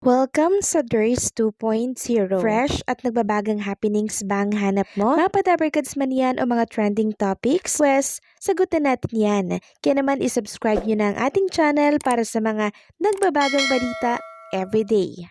Welcome sa DRS 2.0. Fresh at nagbabagang happenings bang hanap mo? Mga padabarkads man yan o mga trending topics? Pwes, sagutin natin yan. Kaya naman isubscribe nyo na ang ating channel para sa mga nagbabagang balita everyday.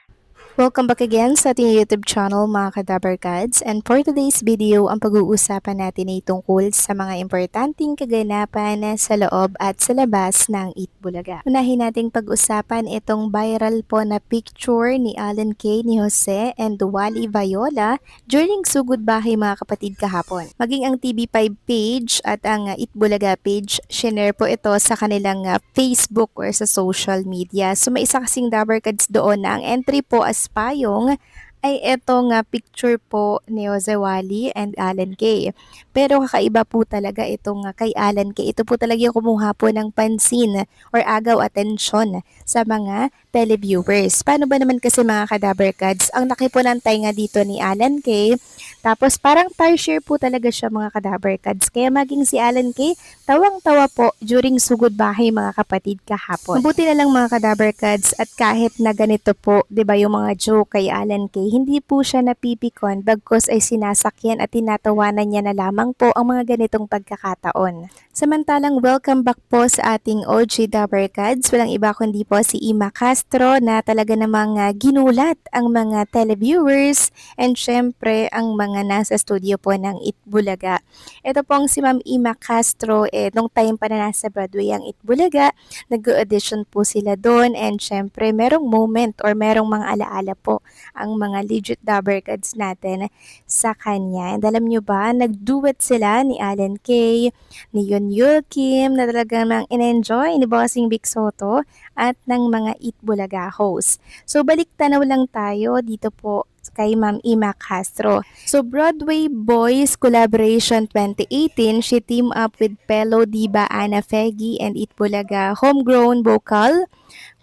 Welcome back again sa ating YouTube channel mga Kadabarkads, and for today's video ang pag-uusapan natin ay tungkol sa mga importanteng kaganapan sa loob at sa labas ng Itbulaga. Unahin nating pag-usapan itong viral po na picture ni Alan Kay, ni Jose and Wally Viola during Sugod Bahay mga kapatid kahapon. Maging ang TV5 page at ang Itbulaga page, shinare po ito sa kanilang Facebook or sa social media. So may isa kasing Dabarkads doon na ang entry po as payong ay etong picture po ni Jose Wally and Alan Kay. Pero kakaiba po talaga itong kay Alan Kay. Ito po talaga yung kumuha po ng pansin or agaw atensyon sa mga televiewers. Paano ba naman kasi mga Kadabarkads? Ang laki po ng tainga dito ni Alan Kay. Tapos parang tarsier po talaga siya mga Kadabarkads. Kaya maging si Alan Kay, tawang-tawa po during Sugod Bahay mga kapatid kahapon. Mabuti na lang mga Kadabarkads at kahit na ganito po, 'di ba, yung mga joke kay Alan Kay, hindi po siya napipikon bagkus ay sinasakyan at tinatawanan niya na lamang po ang mga ganitong pagkakataon. Samantalang welcome back po sa ating OG Dabarkads. Walang iba kundi po si Ima Castro na talaga namang ginulat ang mga televiewers and syempre ang mga nasa studio po ng Itbulaga. Ito pong si Ma'am Ima Castro, nung time pa na nasa Broadway ang Itbulaga, nag-audition po sila doon and syempre merong moment or merong mga alaala po ang mga legit Dabarkads natin sa kanya. And alam nyo ba, nag-duet sila ni Alan Kay, ni Yul Kim na talagang in-enjoy ni Bossing Vic Soto at ng mga Itbulaga hosts. So balik tanaw lang tayo dito po kay Ma'am Ima Castro. So Broadway Boys Collaboration 2018, she teamed up with fellow diva Anna Fegi and Itbulaga homegrown vocal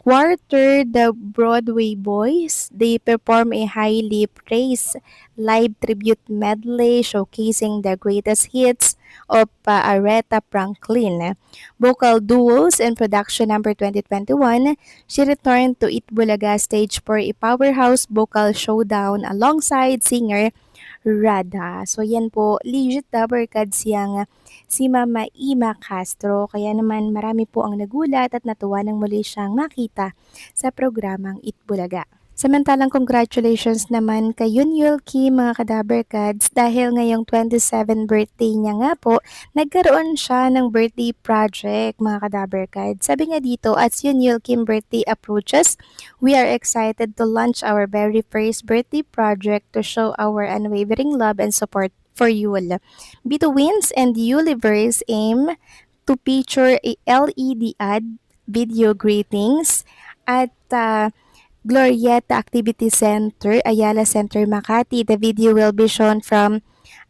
quarter, the Broadway Boys. They perform a highly praised live tribute medley showcasing the greatest hits of Aretha Franklin. Vocal duos in production number 2021, she returned to Itbulaga stage for a powerhouse vocal showdown alongside singer Radha. So yan po, legit Dabarkads yang si Mama Ima Castro. Kaya naman marami po ang nagulat at natuwa nang muli siyang makita sa programang Itbulaga. Samantalang congratulations naman kay Yul Kim mga Kadabarkads dahil ngayong 27th birthday niya nga po, nagkaroon siya ng birthday project mga Kadabarkads. Sabi nga dito, as Yul Kim birthday approaches, we are excited to launch our very first birthday project to show our unwavering love and support for Yul. Betwins and Yuliverse aim to feature a LED ad, video greetings, at Glorieta Activity Center, Ayala Center, Makati. The video will be shown from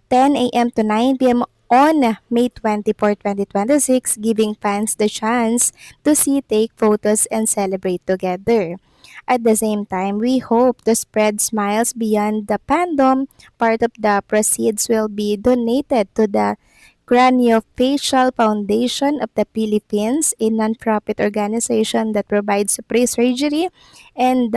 10 a.m. to 9 p.m. on May 24, 2026, giving fans the chance to see, take photos, and celebrate together. At the same time, we hope to spread smiles beyond the fandom. Part of the proceeds will be donated to the Craniofacial Foundation of the Philippines, a non-profit organization that provides free surgery and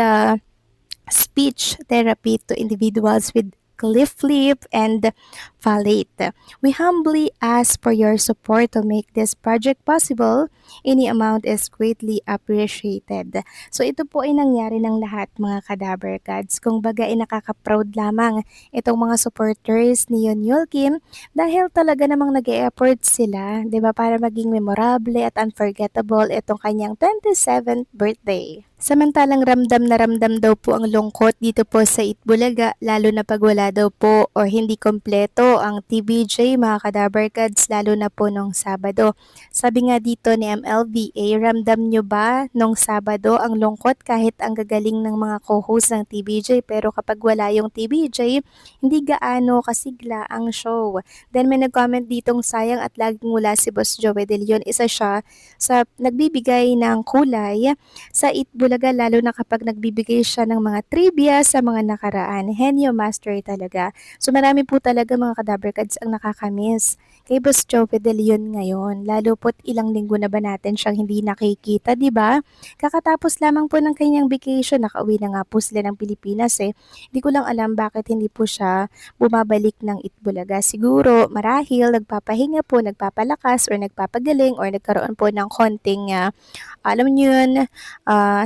speech therapy to individuals with cleft lip and palate. We humbly ask for your support to make this project possible. Any amount is greatly appreciated. So ito po ay nangyari ng lahat mga Kadabarkads. Kung baga ay nakaka-proud lamang itong mga supporters ni Yul Kim dahil talaga namang nag-e-effort sila, 'di ba, para maging memorable at unforgettable itong kanyang 27th birthday. Samantalang ramdam na ramdam daw po ang lungkot dito po sa Itbulaga, lalo na pag wala daw po o hindi kompleto ang TVJ mga Kadabarkads, lalo na po nung Sabado. Sabi nga dito ni MLVA, ramdam nyo ba nung Sabado ang lungkot kahit ang gagaling ng mga co-host ng TVJ, pero kapag wala yung TVJ, hindi gaano kasigla ang show. Then may nag-comment ditong sayang at laging wala si Boss Joey De Leon. Isa siya sa nagbibigay ng kulay sa Itbulaga Itbulaga lalo na kapag nagbibigay siya ng mga trivia sa mga nakaraan. Henyo master talaga. So marami po talaga mga kadaberkads ang nakakamiss kay Boss Joey De Leon ngayon. Lalo po't ilang linggo na ba natin siyang hindi nakikita, di ba? Kakatapos lamang po ng kanyang vacation, nakauwi na nga po sila ng Pilipinas eh. Hindi ko lang alam bakit hindi po siya bumabalik ng Itbulaga. Siguro marahil nagpapahinga po, nagpapalakas or nagpapagaling or nagkaroon po ng konting alam niyo yun,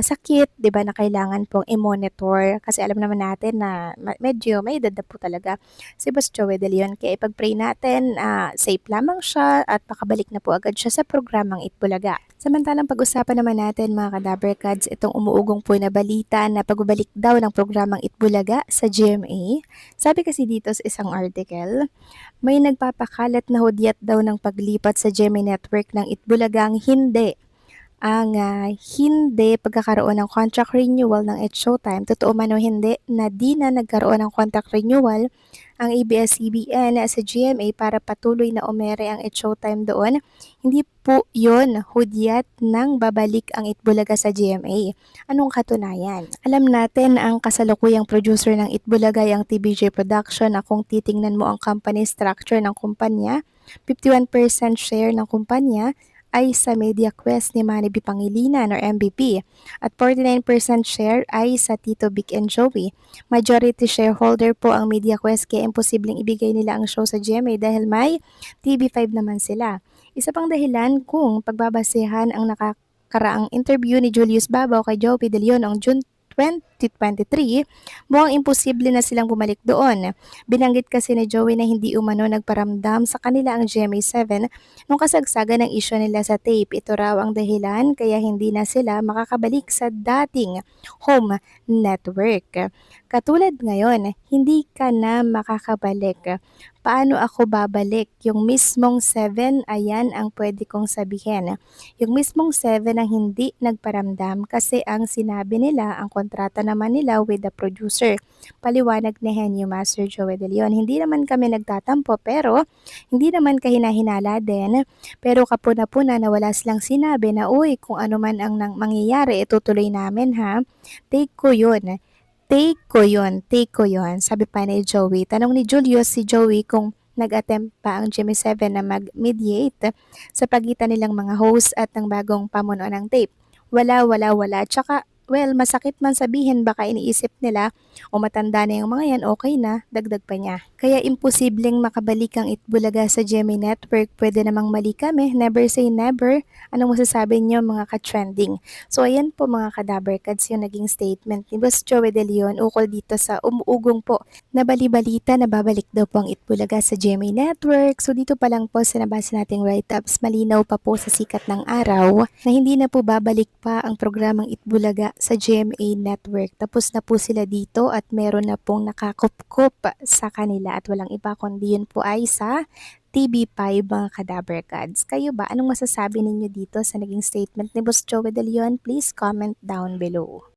sakit, 'di ba, na kailangan pong i-monitor kasi alam naman natin na medyo may edad na po talaga si Boss Joey De Leon. Kaya ipag-pray natin, safe lamang siya at makabalik na po agad siya sa programang Itbulaga. Samantalang pag-usapan naman natin mga kadaberkads, itong umuugong po na balita na pagbabalik daw ng programang Itbulaga sa GMA. Sabi kasi dito sa isang article, may nagpapakalat na hudyat daw ng paglipat sa GMA Network ng Itbulaga ang hindi pagkakaroon ng contract renewal ng It's Showtime. Totoo man o hindi na di na nagkaroon ng contract renewal ang ABS-CBN sa GMA para patuloy na umere ang It's Showtime doon, hindi po yun hudyat ng babalik ang Itbulaga sa GMA. Anong katunayan? Alam natin ang kasalukuyang producer ng Itbulaga ay ang TBJ Production na kung titingnan mo ang company structure ng kumpanya, 51% share ng kumpanya ay sa MediaQuest ni Manny B. Pangilinan or MVP at 49% share ay sa Tito Vic and Joey. Majority shareholder po ang MediaQuest kaya imposibleng ibigay nila ang show sa GMA dahil may TV5 naman sila. Isa pang dahilan kung pagbabasehan ang nakakaraang interview ni Julius Babaw kay Joey De Leon noong June 2023, mukhang imposible na silang bumalik doon. Binanggit kasi ni Joey na hindi umano nagparamdam sa kanila ang GMA7 nung kasagsagan ng isyu nila sa tape. Ito raw ang dahilan kaya hindi na sila makakabalik sa dating home network. Katulad ngayon, hindi ka na makakabalik. Paano ako babalik? Yung mismong 7, ayan ang pwede kong sabihin. Yung mismong 7 ang hindi nagparamdam kasi ang sinabi nila, ang kontrata naman nila with the producer. Paliwanag ni Henyo Master Joey De Leon. Hindi naman kami nagtatampo pero hindi naman kahinahinala din. Pero kapuna-puna na wala silang sinabi na uy kung ano man ang mangyayari itutuloy namin ha. Take ko yun. Take ko yun, sabi pa ni Joey. Tanong ni Julius si Joey kung nag-attempt pa ang GMA7 na mag-mediate sa pagitan nilang mga host at ng bagong pamuno ng tape. Wala. Tsaka, well, masakit man sabihin baka iniisip nila o matanda na yung mga yan, okay na, dagdag pa niya. Kaya imposibleng makabalik ang Itbulaga sa GMA Network. Pwede namang mali kami, never say never. Anong masasabi niyo mga ka-trending? So ayan po mga kadaberkads yung naging statement ni Boss Joey De Leon ukol dito sa umuugong po na bali-balita na babalik daw po ang Itbulaga sa GMA Network. So dito pa lang po sa nabasa nating write-ups, malinaw pa po sa sikat ng araw na hindi na po babalik pa ang programang Itbulaga sa GMA Network. Tapos na po sila dito at meron na pong nakakup-kup sa kanila at walang iba kundi yun po ay sa TV5 mga kadaberkads. Kayo ba? Anong masasabi ninyo dito sa naging statement ni Boss Joey De Leon? Please comment down below.